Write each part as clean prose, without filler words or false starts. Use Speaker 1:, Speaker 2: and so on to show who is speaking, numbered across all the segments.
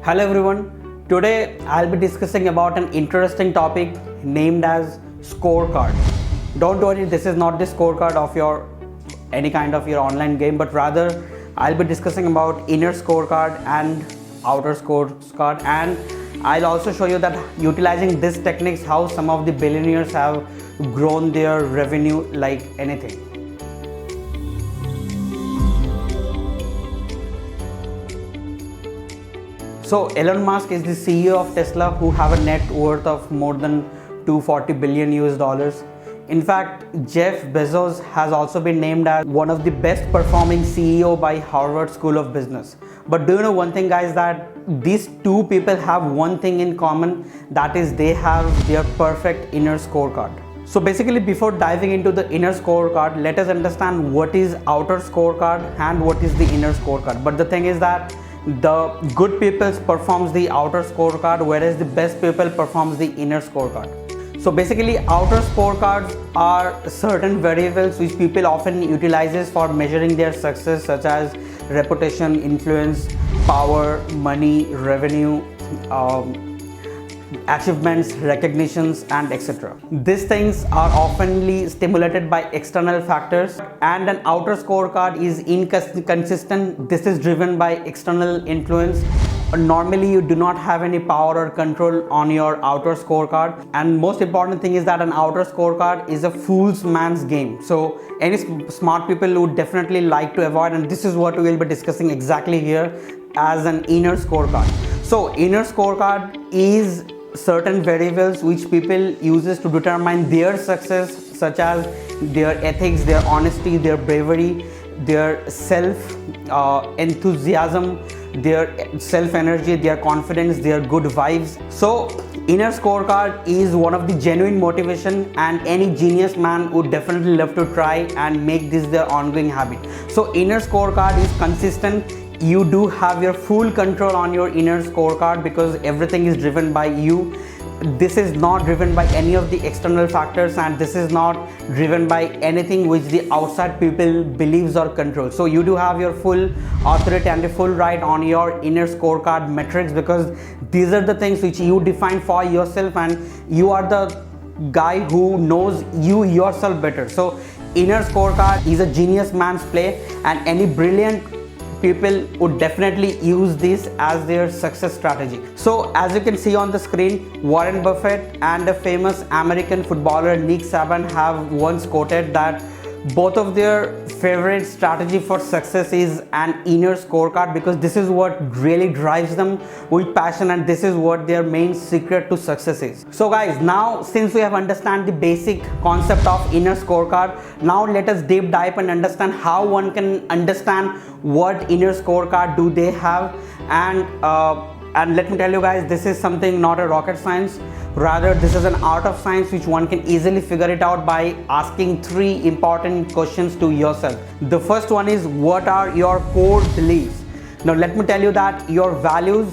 Speaker 1: Hello everyone. Today I'll be discussing about an interesting topic named as scorecard. Don't worry, this is not the scorecard of your any kind of your online game, but rather I'll be discussing about inner scorecard and outer scorecard, and I'll also show you that utilizing these techniques how some of the billionaires have grown their revenue like anything. So Elon Musk is the CEO of Tesla, who have a net worth of more than 240 billion US dollars. In fact, Jeff Bezos has also been named as one of the best performing CEO by Harvard School of Business. But do you know one thing, guys, that these two people have one thing in common, that is they have their perfect inner scorecard. So basically, before diving into the inner scorecard, let us understand what is outer scorecard and what is the inner scorecard. But the thing is that the good people performs the outer scorecard, whereas the best people performs the inner scorecard. So basically, outer scorecards are certain variables which people often utilizes for measuring their success, such as reputation, influence, power, money, revenue, achievements, recognitions, and etc. These things are oftenly stimulated by external factors, and an outer scorecard is inconsistent. This is driven by external influence. Normally you do not have any power or control on your outer scorecard, and most important thing is that an outer scorecard is a fool's man's game. So any smart people would definitely like to avoid, and this is what we will be discussing exactly here as an inner scorecard. So inner scorecard is certain variables which people uses to determine their success, such as their ethics, their honesty, their bravery, their self enthusiasm, their self energy, their confidence, their good vibes. So inner scorecard is one of the genuine motivation, and any genius man would definitely love to try and make this their ongoing habit. So inner scorecard is consistent. You do have your full control on your inner scorecard because everything is driven by you. This is not driven by any of the external factors, and this is not driven by anything which the outside people believes or control. So you do have your full authority and the full right on your inner scorecard metrics, because these are the things which you define for yourself, and you are the guy who knows you yourself better. So inner scorecard is a genius man's play, and any brilliant people would definitely use this as their success strategy. So as you can see on the screen, Warren Buffett and the famous American footballer Nick Saban have once quoted that both of their favorite strategy for success is an inner scorecard, because this is what really drives them with passion, and this is what their main secret to success is. So guys, now since we have understand the basic concept of inner scorecard, now let us deep dive and understand how one can understand what inner scorecard do they have. And let me tell you guys, this is something not a rocket science. Rather, this is an art of science which one can easily figure it out by asking three important questions to yourself. The first one is, what are your core beliefs? Now let me tell you that your values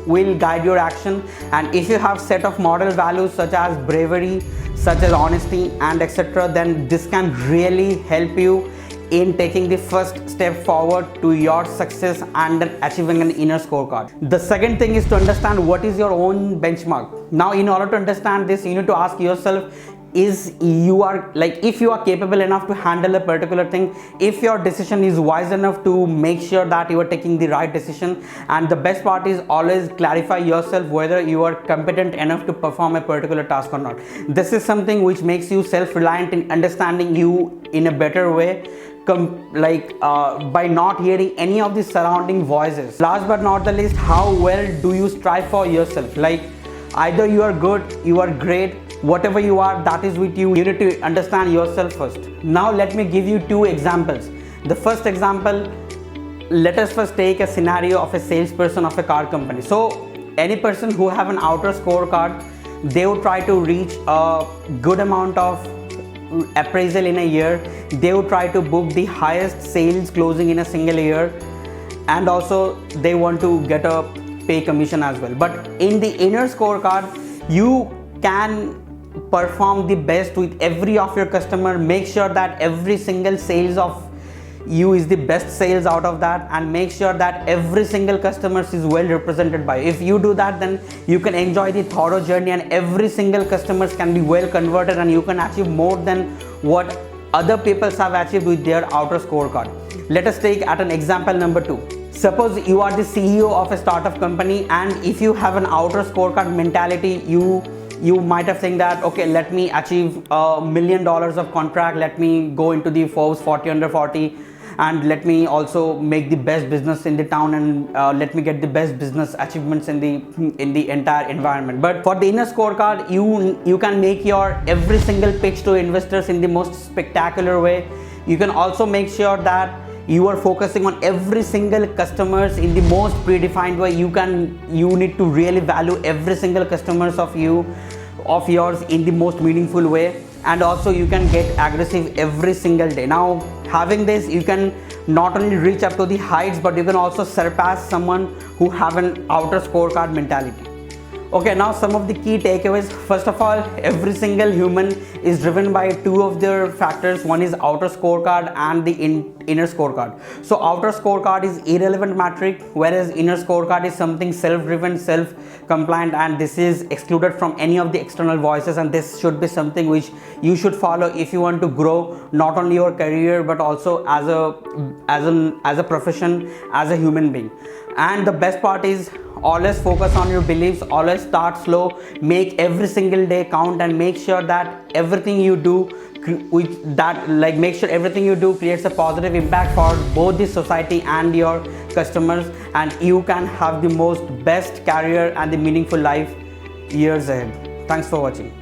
Speaker 1: will guide your action, and if you have set of model values such as bravery, such as honesty, and etc., then this can really help you in taking the first step forward to your success and achieving an inner scorecard. The second thing is to understand what is your own benchmark. Now in order to understand this, you need to ask yourself, if you are capable enough to handle a particular thing, if your decision is wise enough to make sure that you are taking the right decision. And the best part is always clarify yourself whether you are competent enough to perform a particular task or not. This is something which makes you self-reliant in understanding you in a better way, by not hearing any of the surrounding voices. Last but not the least, how well do you strive for yourself? Like, either you are good, you are great, whatever you are, that is with you. You need to understand yourself first. Now let me give you two examples. The first example, let us first take a scenario of a salesperson of a car company. So any person who have an outer scorecard, they would try to reach a good amount of appraisal in a year. They would try to book the highest sales closing in a single year, and also they want to get a pay commission as well. But in the inner scorecard, you can perform the best with every of your customer. Make sure that every single sales of you is the best sales out of that, and make sure that every single customer is well represented by you. If you do that, then you can enjoy the thorough journey, and every single customers can be well converted, and you can achieve more than what other people have achieved with their outer scorecard. Let us take at an example number 2. Suppose you are the CEO of a startup company, and if you have an outer scorecard mentality, you might have think that, okay, let me achieve $1 million of contract, let me go into the Forbes 40 under 40, and let me also make the best business in the town, and let me get the best business achievements in the entire environment. But for the inner scorecard, you can make your every single pitch to investors in the most spectacular way. You can also make sure that you are focusing on every single customers in the most predefined way. You need to really value every single customers of yours in the most meaningful way, and also you can get aggressive every single day. Now, having this, you can not only reach up to the heights, but you can also surpass someone who have an outer scorecard mentality. Okay, now some of the key takeaways. First of all, every single human is driven by two of their factors. One is outer scorecard and the inner scorecard. So outer scorecard is irrelevant metric, whereas inner scorecard is something self-driven, self-compliant, and this is excluded from any of the external voices, and this should be something which you should follow if you want to grow not only your career but also as a profession, as a human being. And the best part is, always focus on your beliefs, always start slow, make every single day count, and make sure that everything you do make sure everything you do creates a positive impact for both the society and your customers, and you can have the most best career and the meaningful life years ahead. Thanks for watching.